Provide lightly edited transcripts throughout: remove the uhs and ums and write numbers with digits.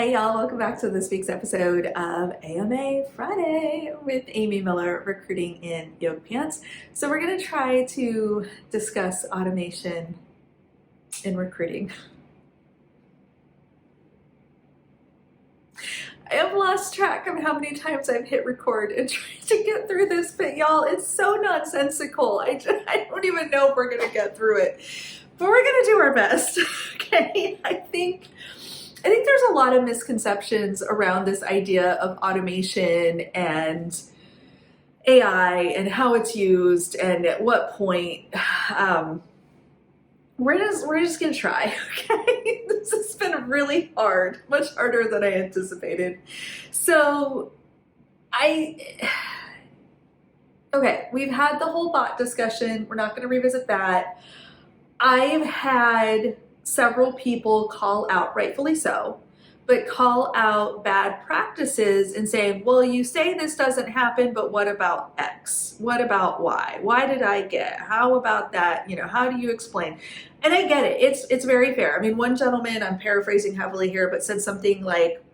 Hey y'all, welcome back to this week's episode of AMA Friday with Amy Miller, recruiting in yoga pants. So we're going to try to discuss automation in recruiting. I have lost track of how many times I've hit record and tried to get through this, but y'all, it's so nonsensical. I don't even know if we're going to get through it, but we're going to do our best. Okay, I think there's a lot of misconceptions around this idea of automation and AI and how it's used and at what point. We're just gonna try, okay? This has been really hard, much harder than I anticipated. So okay, we've had the whole bot discussion. We're not gonna revisit that. I've had several people call out, rightfully so, but call out bad practices and say, well, you say this doesn't happen, but what about X? What about Y? Why did I get? How about that? How do you explain? And I get it. It's very fair. I mean, one gentleman, I'm paraphrasing heavily here, but said something like,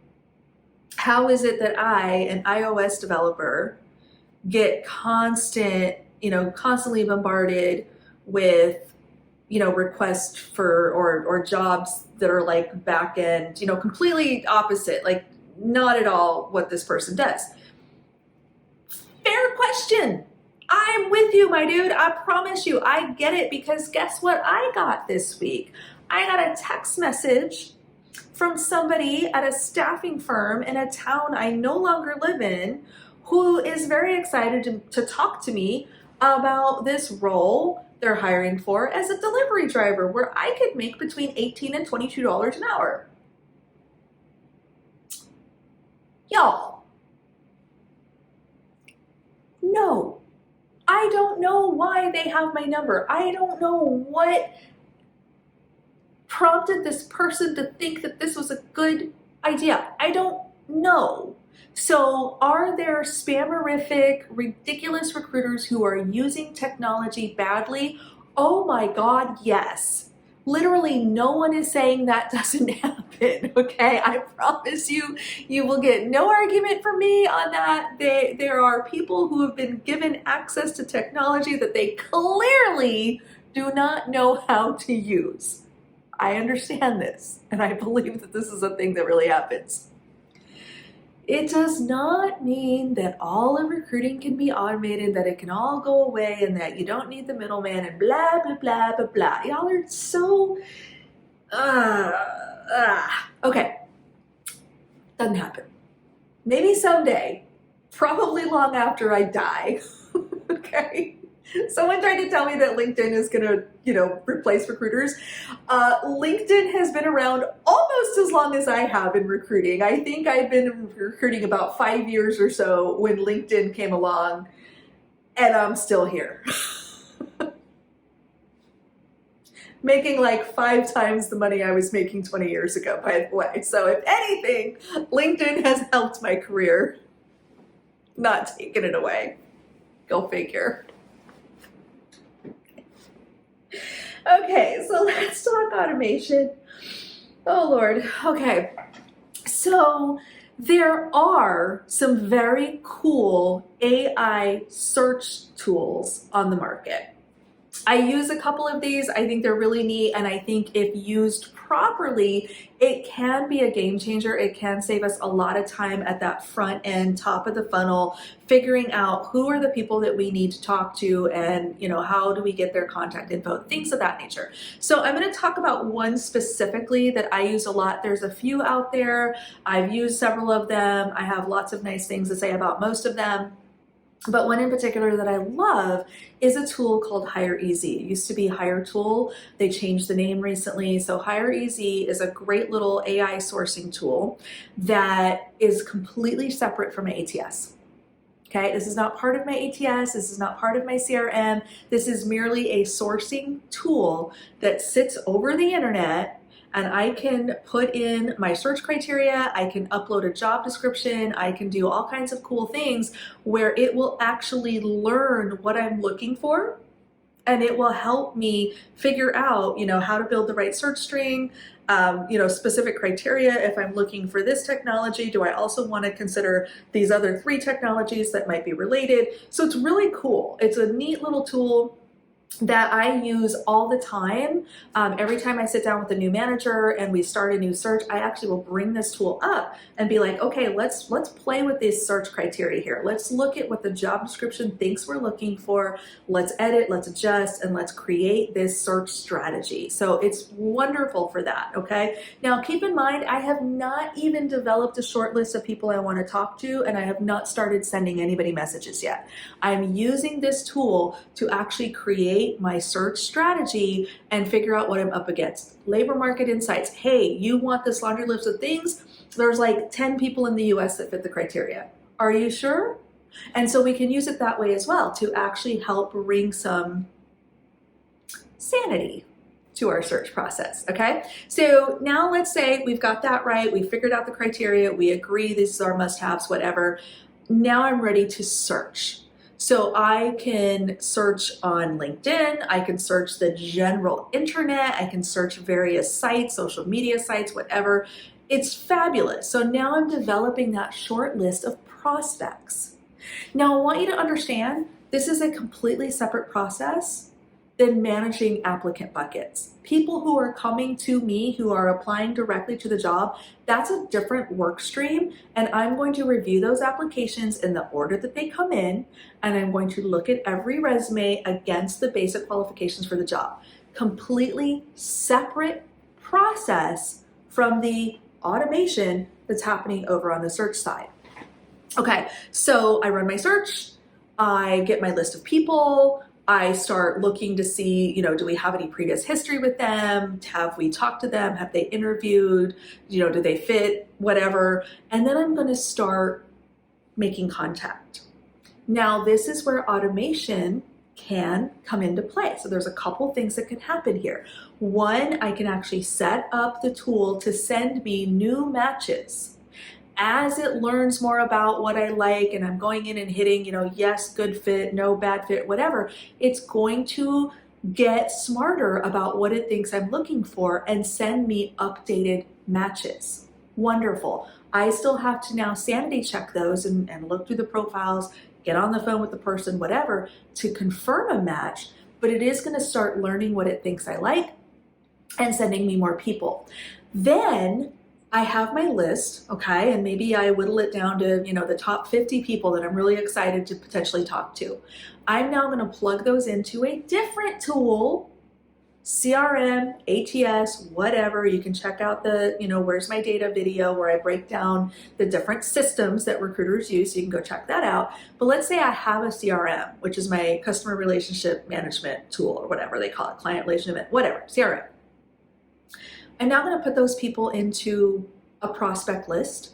how is it that I, an iOS developer, get constantly bombarded with requests for or jobs that are like back end, completely opposite, like not at all what this person does. Fair question. I'm with you, my dude. I promise you, I get it, because guess what I got this week? I got a text message from somebody at a staffing firm in a town I no longer live in who is very excited to talk to me about this role they're hiring for as a delivery driver, where I could make between $18 and $22 an hour. Y'all, no, I don't know why they have my number. I don't know what prompted this person to think that this was a good idea. I don't know. So are there spammerific, ridiculous recruiters who are using technology badly? Oh my God, yes. Literally no one is saying that doesn't happen, okay? I promise you, you will get no argument from me on that. There are people who have been given access to technology that they clearly do not know how to use. I understand this, and I believe that this is a thing that really happens. It does not mean that all of recruiting can be automated, that it can all go away, and that you don't need the middleman and blah, blah, blah, blah, blah. Y'all are so, okay. Doesn't happen. Maybe someday, probably long after I die, okay? Someone tried to tell me that LinkedIn is gonna, replace recruiters. LinkedIn has been around almost as long as I have in recruiting. I think I've been recruiting about 5 years or so when LinkedIn came along, and I'm still here. Making like 5 times the money I was making 20 years ago, by the way. So if anything, LinkedIn has helped my career, not taken it away. Go figure. Okay, so let's talk automation. Oh Lord, okay. So there are some very cool AI search tools on the market. I use a couple of these. I think they're really neat, and I think if used properly, it can be a game changer. It can save us a lot of time at that front end, top of the funnel, figuring out who are the people that we need to talk to, and how do we get their contact info, things of that nature. So I'm going to talk about one specifically that I use a lot. There's a few out there. I've used several of them. I have lots of nice things to say about most of them. But one in particular that I love is a tool called HireEasy. It used to be HireTool. They changed the name recently. So HireEasy is a great little AI sourcing tool that is completely separate from my ATS. Okay, this is not part of my ATS. This is not part of my CRM. This is merely a sourcing tool that sits over the internet, and I can put in my search criteria, I can upload a job description, I can do all kinds of cool things where it will actually learn what I'm looking for, and it will help me figure out, how to build the right search string, specific criteria. If I'm looking for this technology, do I also want to consider these other 3 technologies that might be related? So it's really cool. It's a neat little tool that I use all the time. Every time I sit down with a new manager and we start a new search, I actually will bring this tool up and be like, okay, let's play with these search criteria here. Let's look at what the job description thinks we're looking for. Let's edit, let's adjust, and let's create this search strategy. So it's wonderful for that, okay? Now, keep in mind, I have not even developed a short list of people I want to talk to, and I have not started sending anybody messages yet. I'm using this tool to actually create my search strategy and figure out what I'm up against. Labor market insights. Hey, you want this laundry list of things? There's like 10 people in the US that fit the criteria. Are you sure? And so we can use it that way as well to actually help bring some sanity to our search process, okay? So now let's say we've got that right, we figured out the criteria, we agree this is our must-haves, whatever. Now I'm ready to search. So I can search on LinkedIn, I can search the general internet, I can search various sites, social media sites, whatever. It's fabulous. So now I'm developing that short list of prospects. Now I want you to understand, this is a completely separate process than managing applicant buckets. People who are coming to me, who are applying directly to the job, that's a different work stream, and I'm going to review those applications in the order that they come in, and I'm going to look at every resume against the basic qualifications for the job. Completely separate process from the automation that's happening over on the search side. Okay, so I run my search, I get my list of people, I start looking to see, do we have any previous history with them? Have we talked to them? Have they interviewed? Do they fit? Whatever. And then I'm going to start making contact. Now, this is where automation can come into play. So there's a couple things that can happen here. One, I can actually set up the tool to send me new matches. As it learns more about what I like and I'm going in and hitting, yes, good fit, no bad fit, whatever, it's going to get smarter about what it thinks I'm looking for and send me updated matches. Wonderful. I still have to now sanity check those and look through the profiles, get on the phone with the person, whatever, to confirm a match, but it is going to start learning what it thinks I like and sending me more people. Then I have my list, okay, and maybe I whittle it down to, the top 50 people that I'm really excited to potentially talk to. I'm now going to plug those into a different tool, CRM, ATS, whatever. You can check out the, Where's My Data video where I break down the different systems that recruiters use. So you can go check that out. But let's say I have a CRM, which is my customer relationship management tool or whatever they call it, client relationship, whatever, CRM. I'm now going to put those people into a prospect list,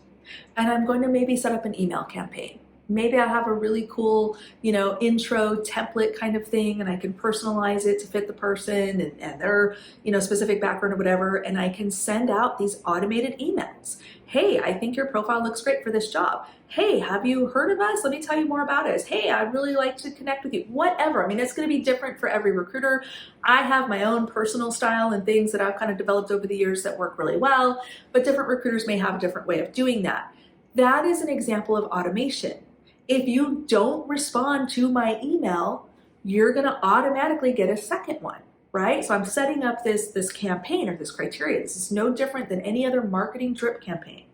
and I'm going to maybe set up an email campaign. Maybe I have a really cool, intro template kind of thing, and I can personalize it to fit the person and their, specific background or whatever, and I can send out these automated emails. Hey, I think your profile looks great for this job. Hey, have you heard of us? Let me tell you more about us. Hey, I'd really like to connect with you. Whatever. I mean, it's going to be different for every recruiter. I have my own personal style and things that I've kind of developed over the years that work really well, but different recruiters may have a different way of doing that. That is an example of automation. If you don't respond to my email, you're going to automatically get a second one, right? So I'm setting up this campaign or this criteria. This is no different than any other marketing drip campaign,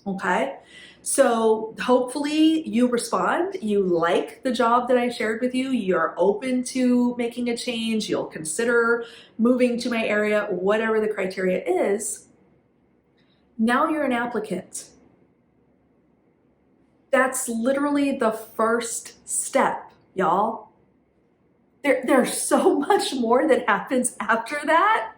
okay? So hopefully you respond, you like the job that I shared with you, you're open to making a change, you'll consider moving to my area, whatever the criteria is. Now you're an applicant. That's literally the first step, y'all. There's so much more that happens after that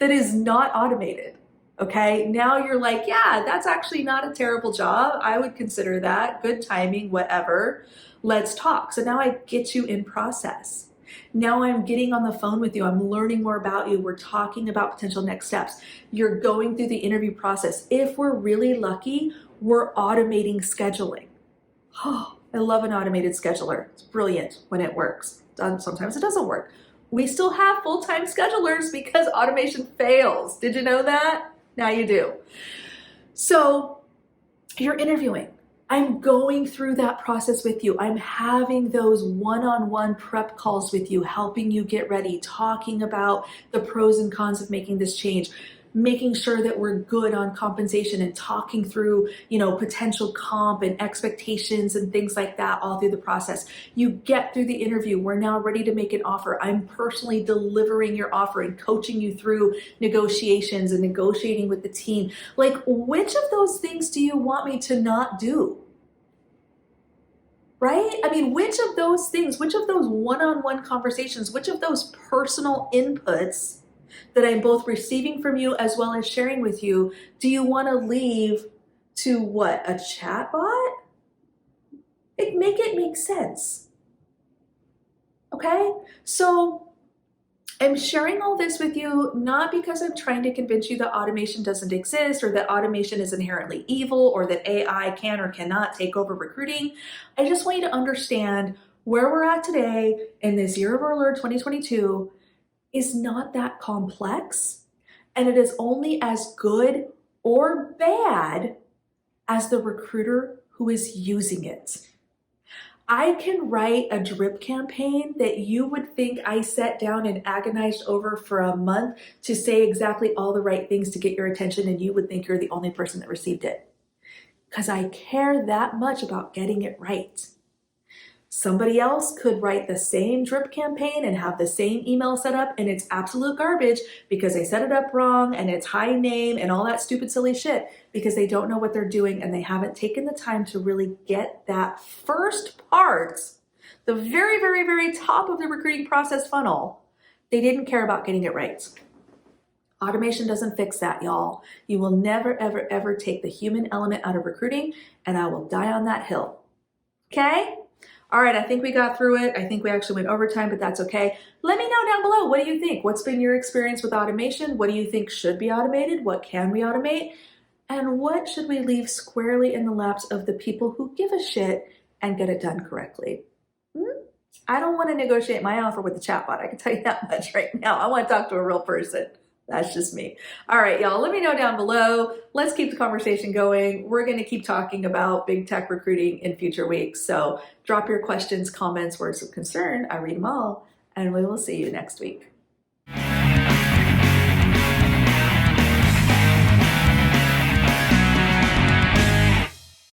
is not automated. Okay, now you're like, yeah, that's actually not a terrible job. I would consider that. Good timing, whatever. Let's talk. So now I get you in process. Now I'm getting on the phone with you. I'm learning more about you. We're talking about potential next steps. You're going through the interview process. If we're really lucky, we're automating scheduling. Oh, I love an automated scheduler. It's brilliant when it works. Sometimes it doesn't work. We still have full-time schedulers because automation fails. Did you know that? Now you do. So you're interviewing. I'm going through that process with you. I'm having those one-on-one prep calls with you, helping you get ready, talking about the pros and cons of making this change, making sure that we're good on compensation and talking through, potential comp and expectations and things like that all through the process. You get through the interview. We're now ready to make an offer. I'm personally delivering your offer and coaching you through negotiations and negotiating with the team. Like, which of those things do you want me to not do? Right? I mean, which of those things, which of those one-on-one conversations, which of those personal inputs that I'm both receiving from you as well as sharing with you, do you want to leave to what? A chatbot? Make it make sense. Okay? So I'm sharing all this with you not because I'm trying to convince you that automation doesn't exist or that automation is inherently evil or that AI can or cannot take over recruiting. I just want you to understand where we're at today in this year of our Lord 2022 is not that complex, and it is only as good or bad as the recruiter who is using it. I can write a drip campaign that you would think I sat down and agonized over for a month to say exactly all the right things to get your attention, and you would think you're the only person that received it. Because I care that much about getting it right. Somebody else could write the same drip campaign and have the same email set up, and it's absolute garbage because they set it up wrong and it's high name and all that stupid silly shit because they don't know what they're doing and they haven't taken the time to really get that first part, the very, very, very top of the recruiting process funnel. They didn't care about getting it right. Automation doesn't fix that, y'all. You will never, ever, ever take the human element out of recruiting, and I will die on that hill. Okay? All right, I think we got through it. I think we actually went overtime, but that's okay. Let me know down below. What do you think? What's been your experience with automation? What do you think should be automated? What can we automate? And what should we leave squarely in the laps of the people who give a shit and get it done correctly? I don't want to negotiate my offer with the chatbot. I can tell you that much right now. I want to talk to a real person. That's just me. All right, y'all, let me know down below. Let's keep the conversation going. We're going to keep talking about big tech recruiting in future weeks. So drop your questions, comments, words of concern. I read them all, and we will see you next week.